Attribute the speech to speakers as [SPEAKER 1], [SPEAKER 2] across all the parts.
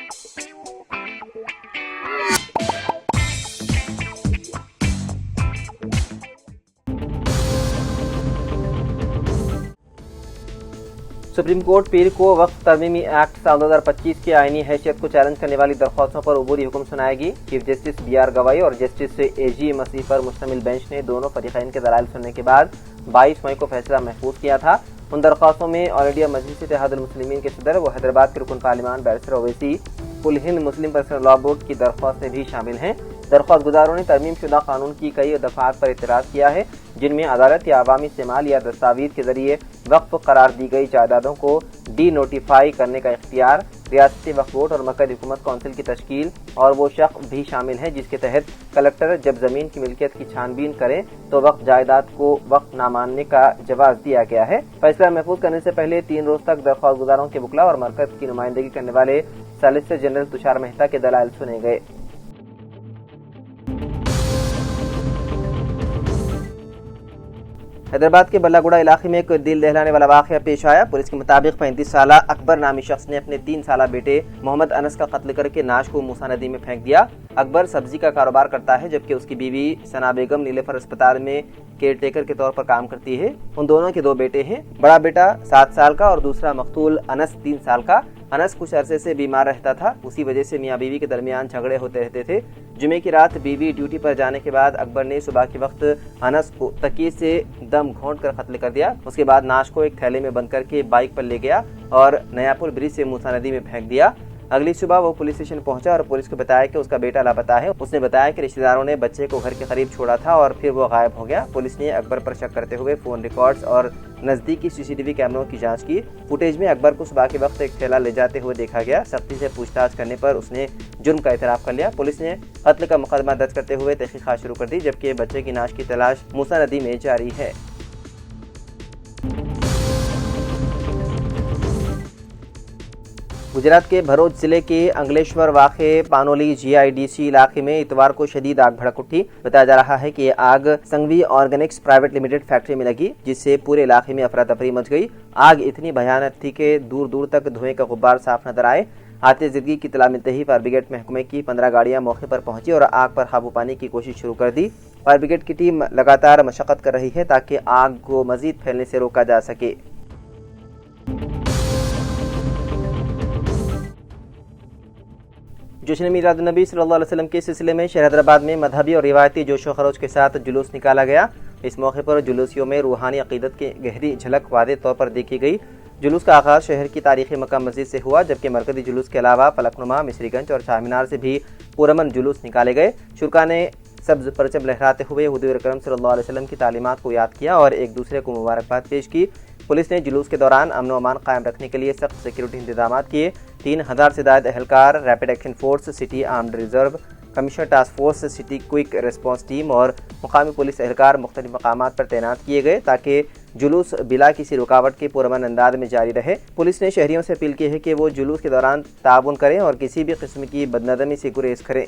[SPEAKER 1] Supreme court पीर को वक्फ तरमीमी act साल 2025 की आईनी हैसियत को चैलेंज करने वाली दरख्वास्तों पर अबूरी हुक्म सुनाएगी। चीफ जस्टिस BR गवाई और जस्टिस AG मसीह पर मुश्तमिल बेंच ने दोनों फरीक़ैन के दलाइल सुनने के बाद 22 मई को फैसला महफूज किया था। उन दरख्वास्तों में ऑल इंडिया मजलिस इत्तेहादुल मुस्लिमीन के सदर व हैदराबाद के रुकन पार्लिमान बैरिस्टर ओवैसी, कुल हिंद मुस्लिम पर्सनल लॉ बोर्ड की दरख्वास्तें भी शामिल हैं। दरख्वास्त गुजारों ने तरमीम शुदा कानून की कई दफात पर इतराज़ किया है, जिनमें अदालत या अवामी इस्तेमाल या दस्तावेज के जरिए वक्फ करार दी गई जायदादों को डी नोटिफाई करने का इख्तियार, रियासती वक्फ बोर्ड और मरकज़ी हुकूमत कौंसिल की तश्कील और वो शख्स भी शामिल हैं जिसके तहत कलेक्टर जब जमीन की मिल्कियत की छानबीन करें तो वक्फ जायदाद को वक्फ न मानने का जवाब दिया गया है। फैसला महफूज करने से पहले 3 रोज तक दरख्वास्त गुजारों के वकला और मरकज की नुमाइंदगी करने वाले सॉलिसिटर जनरल तुषार मेहता के दलाइल सुने गए। हैदराबाद के बल्लागुड़ा इलाके में एक दिल दहलाने वाला वाक़या पेश आया। पुलिस के मुताबिक 35 साल अकबर नामी शख्स ने अपने 3 साल बेटे मोहम्मद अनस का कत्ल करके नाश को मूसा नदी में फेंक दिया। अकबर सब्जी का कारोबार करता है, जबकि उसकी बीवी सना बेगम नीलेफर अस्पताल में केयरटेकर के तौर पर काम करती है। उन दोनों के 2 बेटे हैं, बड़ा बेटा 7 साल का और दूसरा मकतूल अनस 3 साल का। अनस कुछ अरसे से बीमार रहता था, उसी वजह से मियाँ बीवी के दरमियान झगड़े होते रहते थे। जुमे की रात बीवी ड्यूटी पर जाने के बाद अकबर ने सुबह के वक्त अनस को तकिए से दम घोंट कर कत्ल कर दिया। उसके बाद नाश को एक थैले में बंद करके बाइक पर ले गया और नयापुर ब्रिज से मूसा नदी में फेंक दिया। अगली सुबह वो पुलिस स्टेशन पहुंचा और पुलिस को बताया कि उसका बेटा लापता है। उसने बताया कि रिश्तेदारों ने बच्चे को घर के करीब छोड़ा था और फिर वो गायब हो गया। पुलिस ने अकबर पर शक करते हुए फोन रिकॉर्ड्स और नजदीकी CCTV कैमरों की जांच की। फुटेज में अकबर को सुबह के वक्त एक थैला ले जाते हुए देखा गया। सख्ती से पूछताछ करने पर उसने जुर्म का इतराफ कर लिया। पुलिस ने कत्ल का मुकदमा दर्ज करते हुए तहकीकात शुरू कर दी, जबकि बच्चे की नाश की तलाश मूसा नदी में जारी है। गुजरात के भरूच जिले के अंगलेश्वर वाक़े पानोली GIDC इलाके में इतवार को शदीद आग भड़क उठी। बताया जा रहा है कि ये आग Sanghvi organics private limited factory में लगी, जिससे पूरे इलाके में अफरा तफरी मच गई। आग इतनी भयानक थी कि दूर दूर तक धुएं का गुब्बार साफ नजर आए। आतिशज़दगी की इत्तला मिलते ही फायर ब्रिगेड महकमे की 15 गाड़ियां मौके पर पहुंची और आग पर काबू पाने की कोशिश शुरू कर दी। फायर ब्रिगेड की टीम लगातार मशक्कत कर रही है ताकि आग को मजीद फैलने से रोका जा सके। जश्न मीलाद नबी सल्लल्लाहु अलैहि वसल्लम के सिलसिले में शहर हैदराबाद में मजहबी और रिवायती जोशो खरोश के साथ जुलूस निकाला गया। इस मौके पर जुलूसियों में रूहानी अकीदत की गहरी झलक वादे तौर पर देखी गई। जुलूस का आगाज़ शहर की तारीखी मक्का मस्जिद से हुआ, जबकि मरकजी जुलूस के अलावा फलकनुमा, मिस्रीगंज और शाह मीनार से भी पुरअमन जुलूस निकाले गए। शुरा ने सब्ज परचम लहराते हुए हुजूर अकरम सल्लल्लाहु अलैहि वसल्लम की तालीमात को याद किया और एक दूसरे को मुबारकबाद पेश की। पुलिस ने जुलूस के दौरान अमन व अमान कायम रखने के लिए सख्त सिक्योरिटी इंतजाम किए। 3000 से ज़ायद अहलकार, rapid action force, city armed reserve, commissioner task force, city quick response team और मुकामी पुलिस एहलकार मुख्तलिफ मकामात पर तैनात किए गए ताकि जुलूस बिला किसी रुकावट के पुरअमन अंदाज में जारी रहे। पुलिस ने शहरियों से अपील की है कि वो जुलूस के दौरान ताउन करें और किसी भी किस्म की बदनज़मी से गुरेज करें।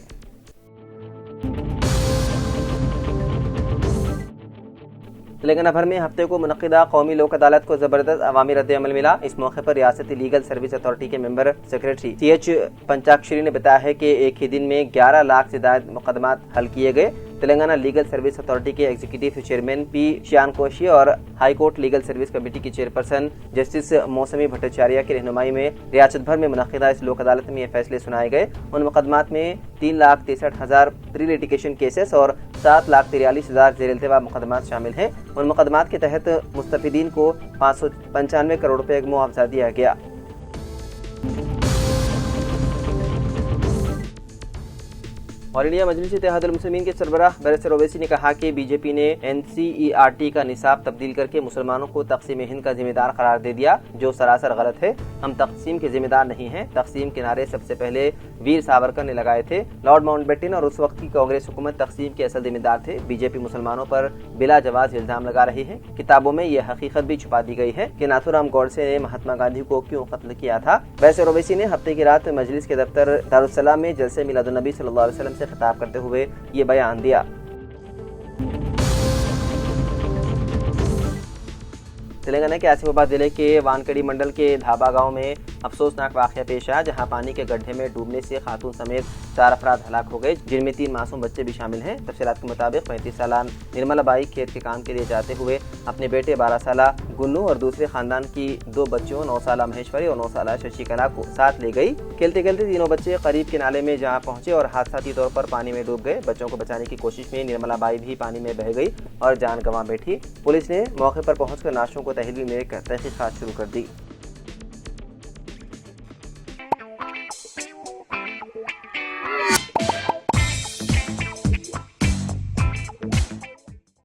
[SPEAKER 1] तेलंगाना भर में हफ्ते को मुनक़िदा कौमी लोक अदालत को जबरदस्त अवामी रद्द-ए-अमल मिला। इस मौके पर रियासती लीगल सर्विस अथॉरिटी के मेंबर सेक्रेटरी CH पंचाक्षरी ने बताया है कि एक ही दिन में 11 लाख से ज़ायद मुकदमात हल किए गए। तेलंगाना लीगल सर्विस अथॉरिटी के एग्जीक्यूटिव चेयरमैन P श्यानकोशी और high court legal service committee की चेयरपर्सन जस्टिस मौसमी भट्टाचार्य की रहनुमाई में रियासत भर में मुनक़िदा इस लोक अदालत में ये फैसले सुनाए गए। उन मुकदमात में 3,63,000 प्री लिटिगेशन केसेस और 7,43,000 ज़ेर-इल्तिवा मुकदमात शामिल हैं। उन मुकदमात के तहत मुस्तफ़ीदीन को 595 करोड़ रुपए मुआवजा दिया गया। ऑल इंडिया मजलिस इत्तेहादुल मुस्लिमीन के सरबराह बैरिस्टर ओवैसी ने कहा कि बीजेपी ने NCERT का निसाब तब्दील करके मुसलमानों को तक़सीम हिंद का जिम्मेदार करार दे दिया, जो सरासर गलत है। हम तक़सीम के जिम्मेदार नहीं हैं। तक़सीम के नारे सबसे पहले वीर सावरकर ने लगाए थे। लॉर्ड माउंटबेटन और उस वक्त की कांग्रेस हुकूमत तक़सीम के असल जिम्मेदार थे। बीजेपी मुसलमानों पर बिला जवाज इल्जाम लगा रही है। किताबों में यह हकीकत भी छुपा दी गई है कि नाथूराम गोडसे ने महात्मा गांधी को क्यों कत्ल किया था। बैरिस्टर ओवैसी ने हफ्ते की रात मजलिस के दफ्तर दारुस्सलाम में जलसे मिलादुन नबी सल्लल्लाहु अलैहि वसल्लम से खिताब करते हुए ये बयान दिया। तेलंगाना के आसिफाबाद जिले के वानखेड़ी मंडल के धाबा गांव में अफसोसनाक वाकया पेश आया जहां पानी के गड्ढे में डूबने से खातून समेत 4 अफराद हलाक हो गए, जिनमें 3 मासूम बच्चे भी शामिल हैं। तफसीलात के मुताबिक 35 साल निर्मला बाई खेत के काम के लिए जाते हुए अपने बेटे 12 साल गुन्नू और दूसरे खानदान की 2 बच्चियों 9 साल महेश्वरी और 9 साल शशिकला को साथ ले गई। खेलते खेलते तीनों बच्चे करीब के नाले में जहां पहुंचे और हादसाती तौर पर पानी में डूब गए। बच्चों को बचाने की कोशिश में निर्मला बाई भी पानी में बह गई और जान गंवा बैठी। पुलिस ने मौके पर पहुंचकर लाशों को तहवील में तहकीकात शुरू कर दी।